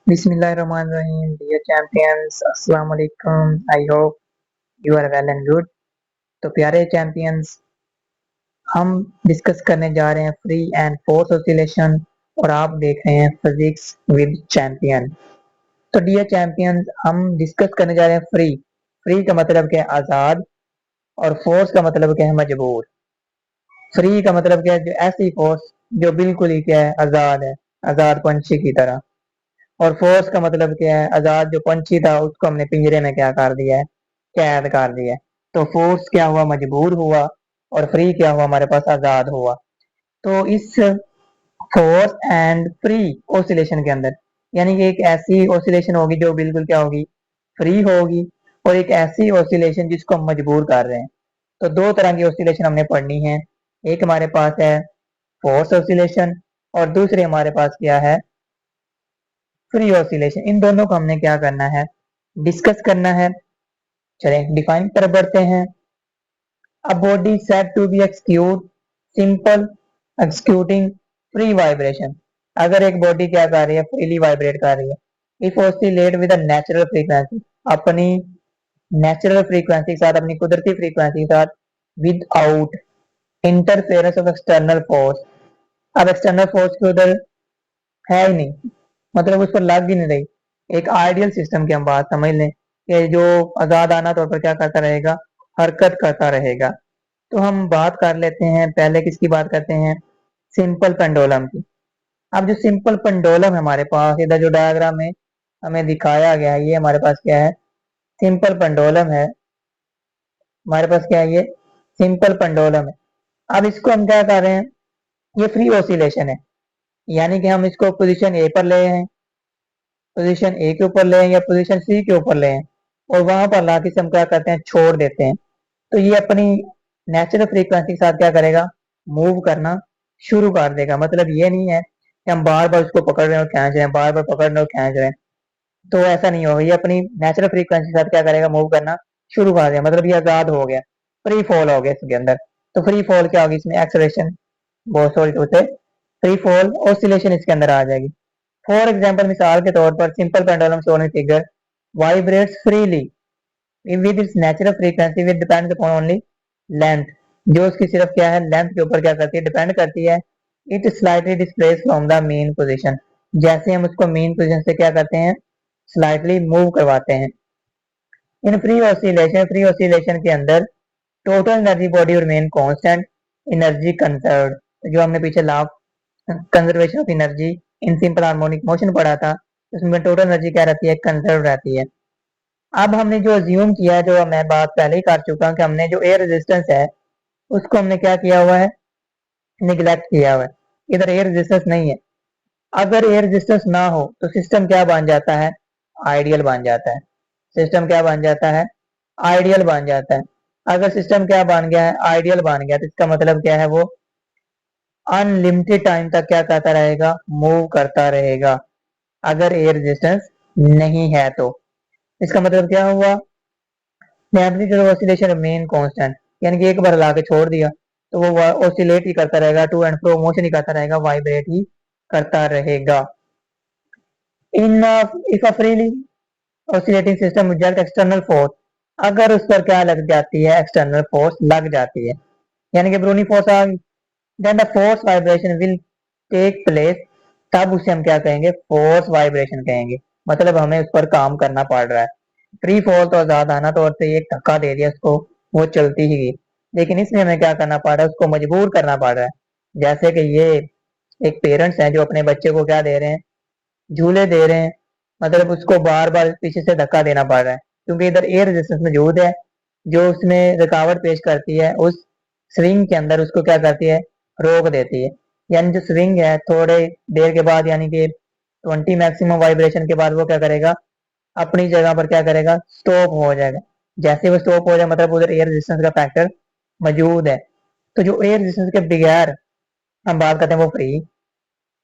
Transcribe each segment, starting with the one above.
Bismillahirrahmanirrahim. Dear champions, Assalamu alaikum. I hope you are well and good. तो प्यारे champions, हम discuss करने जा रहे हैं फ्री एंड फोर्स ऑसिलेशन और आप देख रहे हैं फिजिक्स विद चैंपियन। तो डियर चैंपियंस, हम डिस्कस करने जा रहे हैं फ्री। फ्री का मतलब क्या है? आज़ाद। और फोर्स का मतलब क्या है? मजबूर। फ्री का मतलब क्या है? जो ऐसी फोर्स जो बिल्कुल ही क्या है? आज़ाद है, आज़ाद पंछी की तरह। और फोर्स का मतलब क्या है? आजाद जो पंछी था उसको हमने पिंजरे में क्या कर दिया है? कैद कर दिया है। तो फोर्स क्या हुआ? मजबूर हुआ। और फ्री क्या हुआ? हमारे पास आजाद हुआ। तो इस फोर्स एंड फ्री ऑसिलेशन के अंदर, यानी कि एक ऐसी ऑसिलेशन होगी जो बिल्कुल क्या होगी? फ्री होगी। और एक ऐसी ऑसिलेशन जिसको हम मजबूर कर रहे हैं। तो दो तरह की ऑसिलेशन हमने पढ़नी है। एक हमारे पास है फोर्स ऑसिलेशन, और दूसरी हमारे पास क्या है? Free oscillation. इन दोनों को हमने क्या करना है? डिस्कस करना है। चलें डिफाइन पर बढ़ते हैं। A body said to be execute simple executing free vibration. अगर एक बॉडी क्या कर रही है? फ्रीली वाइब्रेट कर रही है। If oscillate with a natural frequency, अपनी नेचुरल फ्रीक्वेंसी के साथ, अपनी कुदरती फ्रीक्वेंसी के साथ, with out interference of external force. अब एक्सटर्नल फोर्स की उधर है ही नहीं, मतलब उस पर लग ही नहीं रही। एक आइडियल सिस्टम की हम बात समझ लें कि जो आजाद आना तौर पर क्या करता रहेगा? हरकत करता रहेगा। तो हम बात कर लेते हैं, पहले किसकी बात करते हैं? सिंपल पेंडुलम की। अब जो सिंपल पेंडुलम है हमारे पास, इधर जो डायग्राम में हमें दिखाया गया है, ये हमारे पास क्या है? सिंपल पेंडुलम है। हमारे पास क्या है? ये सिंपल पेंडुलम है। अब इसको हम क्या कर रहे हैं? ये फ्री ऑसिलेशन है, यानी कि हम इसको पोजीशन ए पर ले हैं, पोजीशन ए के ऊपर ले या पोजीशन सी के ऊपर ले, और वहां पर ला के हम क्या करते हैं? छोड़ देते हैं। तो ये अपनी नेचुरल फ्रीक्वेंसी के साथ क्या करेगा? मूव करना शुरू कर देगा। मतलब ये नहीं है कि हम बार बार उसको पकड़ रहे हैं और खींच रहे हैं, बार बार पकड़ रहे हैं और खींच रहे हैं। तो ऐसा नहीं होगा। ये अपनी नेचुरल फ्रीक्वेंसी के साथ क्या करेगा? मूव करना शुरू कर देगा। मतलब ये आजाद हो गया, फ्री फॉल हो गया इसके अंदर। तो फ्री फॉल क्या होगी? इसमें एक्सलेशन, बहुत सॉरी टू से, फ्री फॉल ऑसिलेशन इसके अंदर आ जाएगी। फॉर एग्जाम्पल, मिसाल के तौर पर, simple pendulum shown figure vibrates freely with its natural frequency with depends upon only length. जो उसकी सिर्फ क्या है? लेंथ के ऊपर क्या करती है? डिपेंड करती है। It slightly displace from the main position. जैसे हम उसको मेन पोजीशन से क्या करते हैं? स्लाइटली मूव करवाते हैं। इन फ्री ऑसिलेशन के अंदर total energy body remain constant, energy conserve. जो हमने पीछे law conservation of energy in simple harmonic motion पढ़ा था, उसमें टोटल एनर्जी क्या रहती है? कंजर्व रहती है। अब हमने जो अज्यूम किया है, जो मैं बात पहले ही कर चुका हूं, कि हमने जो एयर रेजिस्टेंस है उसको हमने क्या किया हुआ है? निगलेक्ट किया हुआ है। इधर एयर रेजिस्टेंस नहीं है। अगर एयर रेजिस्टेंस ना हो तो सिस्टम क्या बन जाता है? आइडियल बन जाता है। सिस्टम क्या बन जाता है? आइडियल बन जाता है। अगर सिस्टम क्या बन गया है? आइडियल बन गया, तो इसका मतलब क्या है? वो अनलिमिटेड टाइम तक क्या करता रहेगा? मूव करता रहेगा। अगर एयर रेजिस्टेंस नहीं है तो इसका मतलब क्या हुआ? Amplitude of oscillation main constant, यानी कि एक बार ला के छोड़ दिया तो वो ऑसिलेट ही करता रहेगा, टू एंड फ्रो मोशन ही करता रहेगा, वाइब्रेट ही करता रहेगा। In if a freely oscillating system reject external force, अगर उस पर क्या लग जाती है? एक्सटर्नल फोर्स लग जाती है, यानी कि ब्रूनी फोर्स आ गई, then the force vibration will take place. तब उसे हम क्या कहेंगे? फोर्स वाइब्रेशन कहेंगे। मतलब हमें उस पर काम करना पड़ रहा है। फ्री फॉल तो आजाद आना तौर से एक धक्का दे दिया उसको, वो चलती ही गई। लेकिन इसमें हमें क्या करना पड़ रहा है? उसको मजबूर करना पड़ रहा है। जैसे कि ये एक पेरेंट्स हैं जो अपने बच्चे को क्या दे रहे हैं? झूले दे रहे हैं। मतलब उसको बार बार पीछे से धक्का देना पड़ रहा है, क्योंकि इधर एयर रेजिस्टेंस मौजूद है जो उसमें रुकावट पेश करती है। उस स्विंग के अंदर उसको क्या करती है? रोक देती है। यानी जो स्विंग है थोड़े देर के बाद, यानी कि 20 मैक्सिमम वाइब्रेशन के बाद, वो क्या करेगा? अपनी जगह पर क्या करेगा? स्टॉप हो जाएगा। जैसे वो स्टॉप हो जाए मतलब उधर एयर रेजिस्टेंस का फैक्टर मौजूद है। तो जो एयर रेजिस्टेंस के बगैर हम बात करते हैं वो फ्री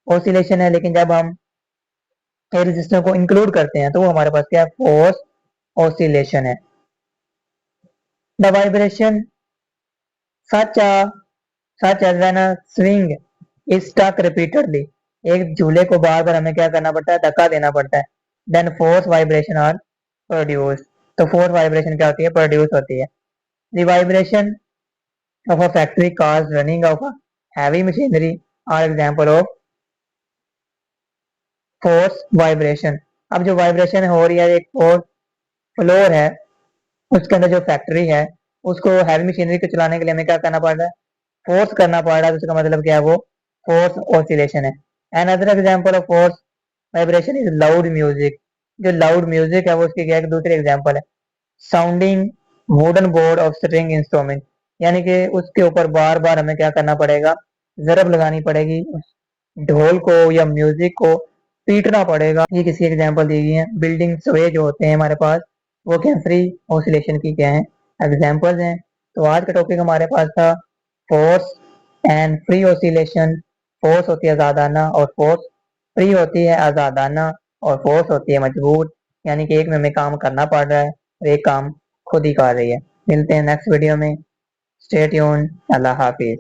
ऑसिलेशन है। लेकिन जब हम एयर रेजिस्टेंस को इंक्लूड करते हैं तो वो हमारे पास क्या है? फोर्स ऑसिलेशन है। The vibration such such as when a swing is stuck repeatedly. एक झूले को बार बार हमें क्या करना पड़ता है? धक्का देना पड़ता है। Then force vibration are produce. तो फोर्स वाइब्रेशन क्या होती है, प्रोड्यूस होती है। The vibration of a factory cars running of a heavy machinery are example of force vibration. अब जो वाइब्रेशन हो रही है, एक फोर्स फ्लोर है, उसके अंदर जो फैक्ट्री है, उसको हैवी मशीनरी को चलाने के लिए हमें क्या करना पड़ रहा है, फोर्स करना पड़ रहा है। तो उसका मतलब क्या है, वो फोर्स ऑसिलेशन है। And other example of force vibration is loud music. जो लाउड म्यूजिक है वो उसकी क्या है, दूसरी एग्जांपल है sounding wooden board of string instrument. यानी कि उसके ऊपर बार बार हमें क्या करना पड़ेगा, जरब लगानी पड़ेगी, उस ढोल को या म्यूजिक को पीटना पड़ेगा। ये किसी एग्जांपल दी गई है। बिल्डिंग स्वे जो होते हैं हमारे पास, वो क्या फ्री ऑसिलेशन की क्या है, एग्जांपल्स हैं। तो आज का टॉपिक हमारे पास था force and free oscillation. Force होती है आजादाना और फोर्स फ्री होती है आजादाना, और फोर्स होती है मजबूर, यानी कि एक में हमें काम करना पड़ रहा है और एक काम खुद ही कर रही है। मिलते हैं नेक्स्ट वीडियो में। Stay tune. अल्लाह हाफिज।